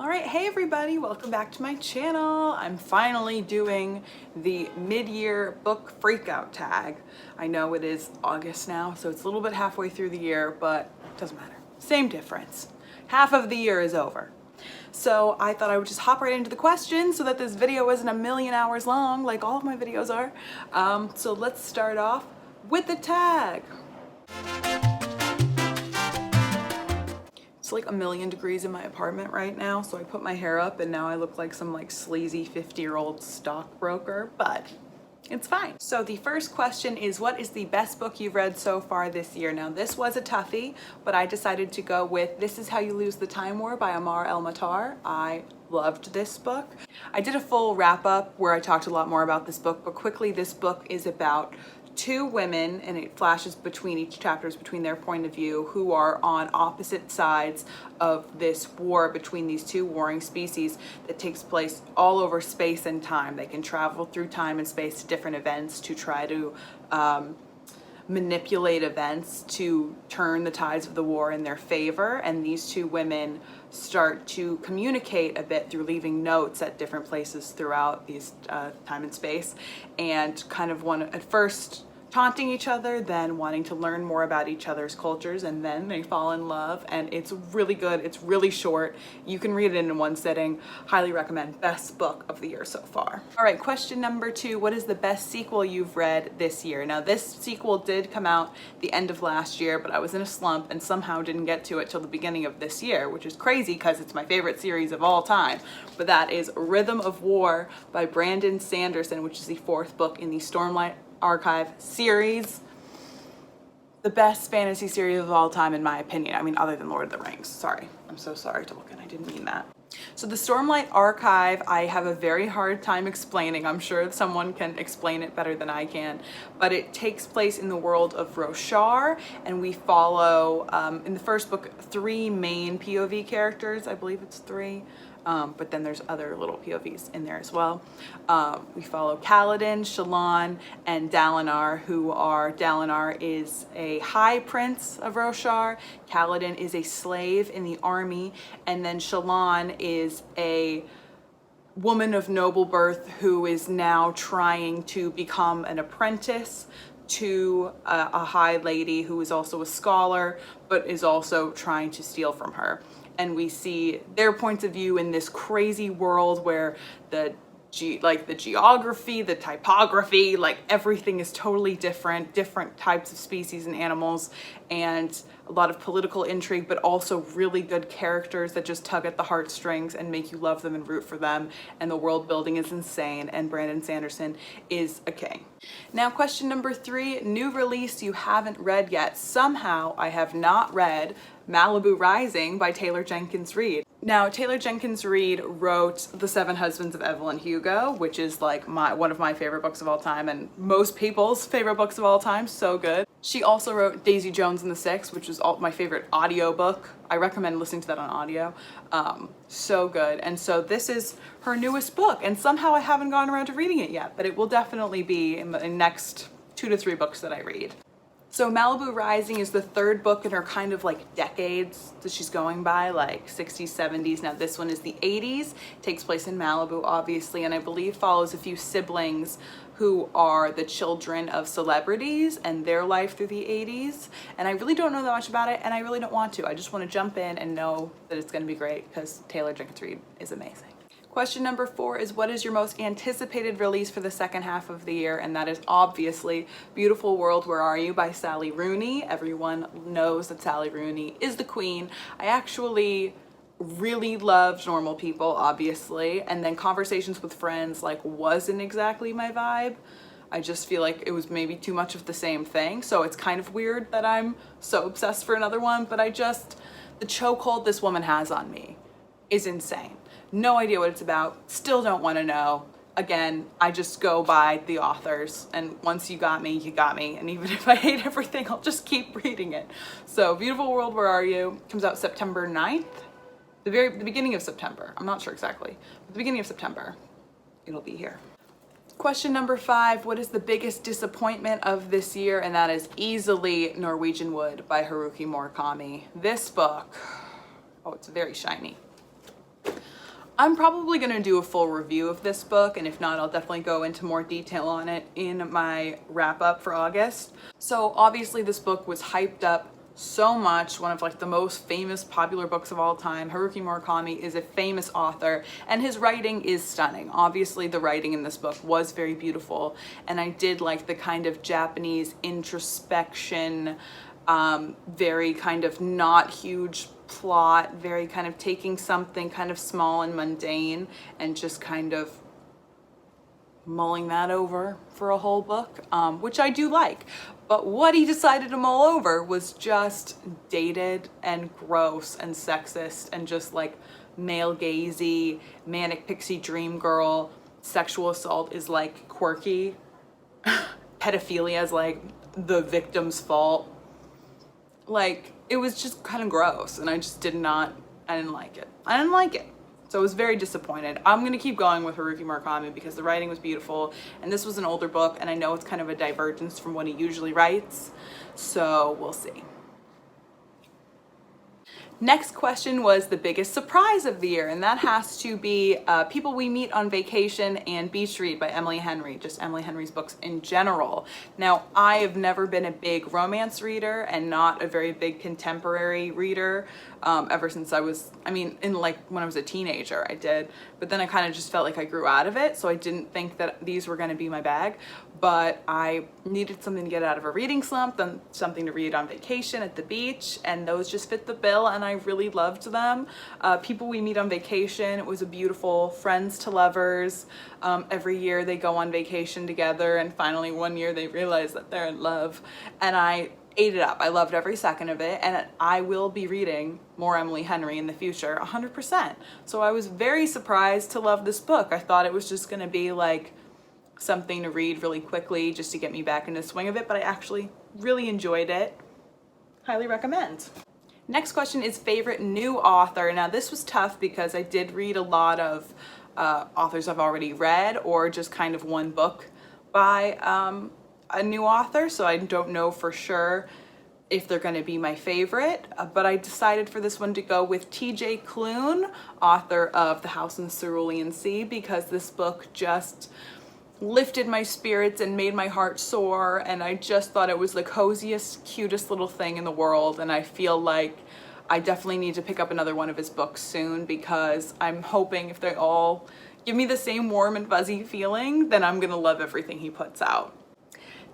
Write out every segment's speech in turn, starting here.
All right, hey everybody, welcome back to my channel. I'm finally doing the mid-year book freakout tag. I know it is August now, so it's a little bit halfway through the year, but it doesn't matter. Same difference. Half of the year is over. So I thought I would just hop right into the questions so that this video isn't a million hours long like all of my videos are. So let's start off with the tag. It's like a million degrees in my apartment right now, so I put my hair up and now I look like some sleazy 50-year-old stockbroker, but it's fine. So the first question is, what is the best book you've read so far this year? Now this was a toughie, but I decided to go with This Is How You Lose the Time War by Amar El-Mattar. I loved this book. I did a full wrap up where I talked a lot more about this book, but quickly, this book is about two women, and it flashes between each chapters between their point of view, who are on opposite sides of this war between these two warring species that takes place all over space and time. They can travel through time and space to different events to try to manipulate events to turn the tides of the war in their favor, and these two women start to communicate a bit through leaving notes at different places throughout these time and space, and kind of one at first taunting each other, then wanting to learn more about each other's cultures, and then they fall in love. And it's really good. It's really short. You can read it in one sitting. Highly recommend. Best book of the year so far. All right, question number 2. What is the best sequel you've read this year? Now this sequel did come out the end of last year, but I was in a slump and somehow didn't get to it till the beginning of this year, which is crazy because it's my favorite series of all time. But that is Rhythm of War by Brandon Sanderson, which is the 4th book in the Stormlight Archive series. The best fantasy series of all time in my opinion. I mean, other than Lord of the Rings. Sorry. I'm so sorry, Tolkien. I didn't mean that. So the Stormlight Archive, I have a very hard time explaining. I'm sure someone can explain it better than I can, but it takes place in the world of Roshar, and we follow, in the first book, 3 main POV characters. I believe it's 3. But then there's other little POVs in there as well. We follow Kaladin, Shallan, and Dalinar, Dalinar is a high prince of Roshar, Kaladin is a slave in the army, and then Shallan is a woman of noble birth who is now trying to become an apprentice to a high lady who is also a scholar, but is also trying to steal from her. And we see their points of view in this crazy world where the geography, the typography, everything is totally different types of species and animals, and a lot of political intrigue, but also really good characters that just tug at the heartstrings and make you love them and root for them. And the world building is insane, and Brandon Sanderson is a king. Now, question number 3, new release you haven't read yet. Somehow I have not read Malibu Rising by Taylor Jenkins Reid. Now, Taylor Jenkins Reid wrote The 7 Husbands of Evelyn Hugo, which is one of my favorite books of all time and most people's favorite books of all time. So good. She also wrote Daisy Jones and the Six, which is my favorite audiobook. I recommend listening to that on audio. So good. And so this is her newest book, and somehow I haven't gotten around to reading it yet, but it will definitely be in the next 2 to 3 books that I read. So Malibu Rising is the 3rd book in her kind of decades that she's going by, 60s, 70s. Now this one is the 80s, takes place in Malibu, obviously, and I believe follows a few siblings who are the children of celebrities and their life through the 80s. And I really don't know that much about it, and I really don't want to. I just want to jump in and know that it's going to be great because Taylor Jenkins Reid is amazing. Question number 4 is, what is your most anticipated release for the second half of the year? And that is obviously Beautiful World, Where Are You by Sally Rooney. Everyone knows that Sally Rooney is the queen. I actually really loved Normal People, obviously, and then Conversations with Friends wasn't exactly my vibe. I just feel like it was maybe too much of the same thing, so it's kind of weird that I'm so obsessed for another one, but the chokehold this woman has on me is insane. No idea what it's about, still don't want to know. Again, I just go by the authors, and once you got me, you got me. And even if I hate everything, I'll just keep reading it. So Beautiful World, Where Are You comes out September 9th. The beginning of September. I'm not sure exactly. But the beginning of September, it'll be here. Question number 5, what is the biggest disappointment of this year? And that is easily Norwegian Wood by Haruki Murakami. This book, oh, it's very shiny. I'm probably going to do a full review of this book, and if not, I'll definitely go into more detail on it in my wrap up for August. So obviously this book was hyped up so much, one of like the most famous popular books of all time. Haruki Murakami is a famous author, and his writing is stunning. Obviously the writing in this book was very beautiful, and I did like the kind of Japanese introspection, very kind of not huge plot, very kind of taking something kind of small and mundane and just kind of mulling that over for a whole book, which I do like. But what he decided to mull over was just dated and gross and sexist and just like male gazy, manic pixie dream girl. Sexual assault is like quirky. Pedophilia is like the victim's fault. Like, it was just kind of gross, and I didn't like it. I didn't like it. So I was very disappointed. I'm gonna keep going with Haruki Murakami because the writing was beautiful, and this was an older book, and I know it's kind of a divergence from what he usually writes, so we'll see. Next question was the biggest surprise of the year, and that has to be People We Meet on Vacation and Beach Read by Emily Henry, just Emily Henry's books in general. Now, I have never been a big romance reader and not a very big contemporary reader ever since in like when I was a teenager I did, but then I kind of just felt like I grew out of it, so I didn't think that these were going to be my bag. But I needed something to get out of a reading slump, then something to read on vacation at the beach, and those just fit the bill, and I really loved them. People We Meet on Vacation, it was a beautiful friends to lovers. Every year they go on vacation together, and finally one year they realize that they're in love, and I ate it up. I loved every second of it, and I will be reading more Emily Henry in the future, 100%. So I was very surprised to love this book. I thought it was just gonna be like something to read really quickly just to get me back into the swing of it, but I actually really enjoyed it. Highly recommend. Next question is favorite new author. Now this was tough because I did read a lot of authors I've already read, or just kind of one book by a new author, so I don't know for sure if they're going to be my favorite, but I decided for this one to go with T.J. Klune, author of The House in the Cerulean Sea, because this book just lifted my spirits and made my heart soar, and I just thought it was the coziest, cutest little thing in the world, and I feel like I definitely need to pick up another one of his books soon, because I'm hoping if they all give me the same warm and fuzzy feeling, then I'm gonna love everything he puts out.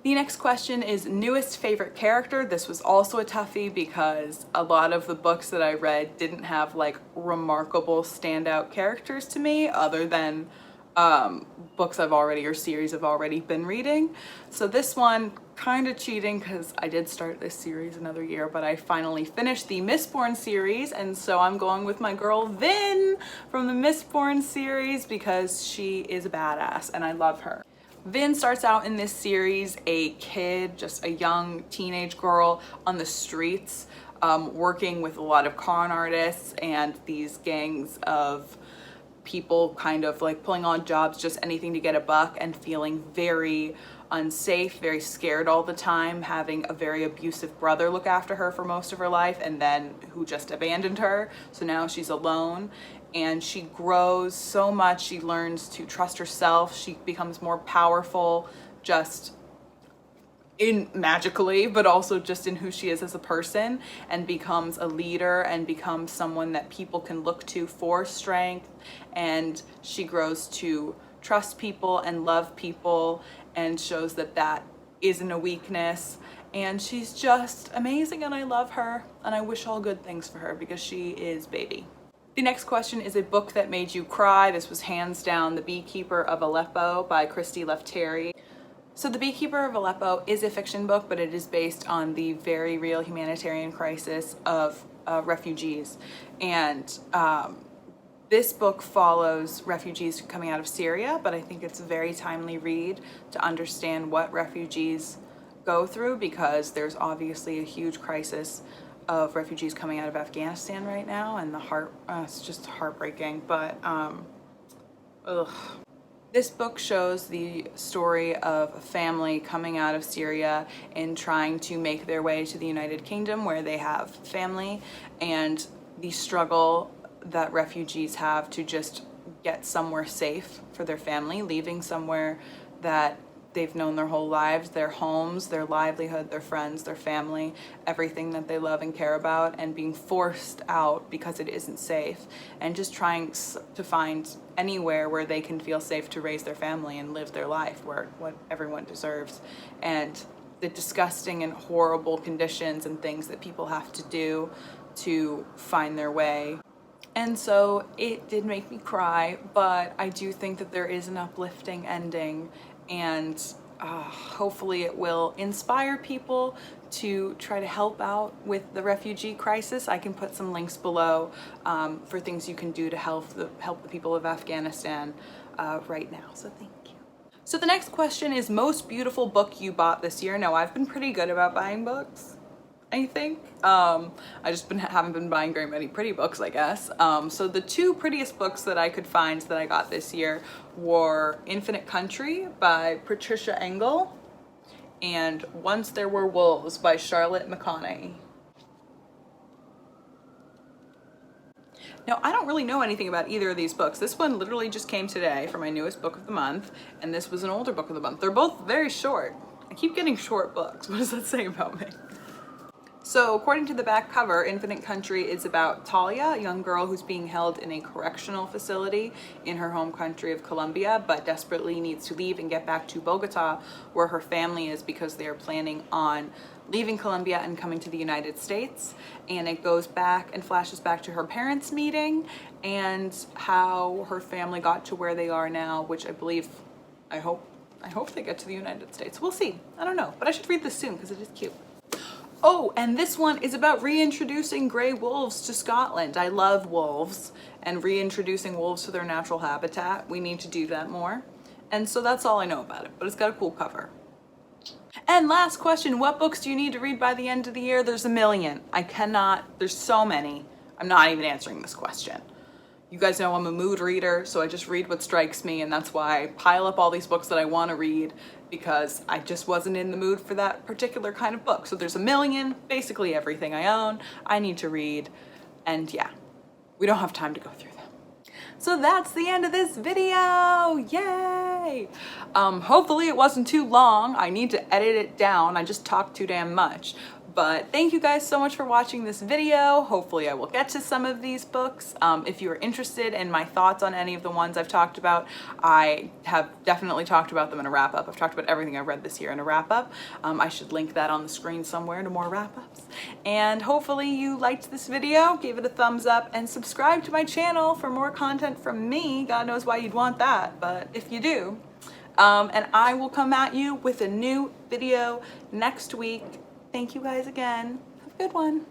The next question is newest favorite character. This was also a toughie because a lot of the books that I read didn't have like remarkable standout characters to me other than books or series I've already been reading. So this one, kind of cheating because I did start this series another year, but I finally finished the Mistborn series, and so I'm going with my girl Vin from the Mistborn series because she is a badass and I love her. Vin starts out in this series a kid, just a young teenage girl on the streets, working with a lot of con artists and these gangs of people kind of like pulling on jobs, just anything to get a buck, and feeling very unsafe, very scared all the time, having a very abusive brother look after her for most of her life, and then who just abandoned her. So now she's alone, and she grows so much. She learns to trust herself. She becomes more powerful, just magically, but also just in who she is as a person, and becomes a leader and becomes someone that people can look to for strength. And she grows to trust people and love people and shows that that isn't a weakness. And she's just amazing, and I love her, and I wish all good things for her because she is baby. The next question is a book that made you cry. This was hands down The Beekeeper of Aleppo by Christy Lefteri. So The Beekeeper of Aleppo is a fiction book, but it is based on the very real humanitarian crisis of refugees. And this book follows refugees coming out of Syria, but I think it's a very timely read to understand what refugees go through, because there's obviously a huge crisis of refugees coming out of Afghanistan right now, and it's just heartbreaking, but ugh. This book shows the story of a family coming out of Syria and trying to make their way to the United Kingdom, where they have family, and the struggle that refugees have to just get somewhere safe for their family, leaving somewhere that they've known their whole lives, their homes, their livelihood, their friends, their family, everything that they love and care about, and being forced out because it isn't safe, and just trying to find anywhere where they can feel safe to raise their family and live their life, where what everyone deserves. And the disgusting and horrible conditions and things that people have to do to find their way. And so it did make me cry, but I do think that there is an uplifting ending, and hopefully it will inspire people to try to help out with the refugee crisis. I can put some links below for things you can do to help the people of Afghanistan right now. So thank you. So the next question is most beautiful book you bought this year. Now, I've been pretty good about buying books, I think. I just haven't been buying very many pretty books, I guess. So the two prettiest books that I could find that I got this year were Infinite Country by Patricia Engel and Once There Were Wolves by Charlotte McConaughey. Now, I don't really know anything about either of these books. This one literally just came today for my newest book of the month, and this was an older book of the month. They're both very short. I keep getting short books. What does that say about me? So according to the back cover, Infinite Country is about Talia, a young girl who's being held in a correctional facility in her home country of Colombia, but desperately needs to leave and get back to Bogota, where her family is, because they are planning on leaving Colombia and coming to the United States. And it goes back and flashes back to her parents' meeting and how her family got to where they are now, which I hope they get to the United States. We'll see. I don't know, but I should read this soon because it is cute. Oh, and this one is about reintroducing gray wolves to Scotland. I love wolves, and reintroducing wolves to their natural habitat. We need to do that more. And so that's all I know about it, but it's got a cool cover. And last question, what books do you need to read by the end of the year? There's a million. There's so many. I'm not even answering this question. You guys know I'm a mood reader, so I just read what strikes me, and that's why I pile up all these books that I want to read, because I just wasn't in the mood for that particular kind of book. So there's a million, basically everything I own, I need to read, and yeah, we don't have time to go through them. So that's the end of this video, yay! Hopefully it wasn't too long. I need to edit it down, I just talked too damn much. But thank you guys so much for watching this video. Hopefully I will get to some of these books. If you are interested in my thoughts on any of the ones I've talked about, I have definitely talked about them in a wrap-up. I've talked about everything I've read this year in a wrap-up. I should link that on the screen somewhere to more wrap-ups. And hopefully you liked this video, gave it a thumbs up, and subscribe to my channel for more content from me. God knows why you'd want that, but if you do. And I will come at you with a new video next week. Thank you guys again. Have a good one.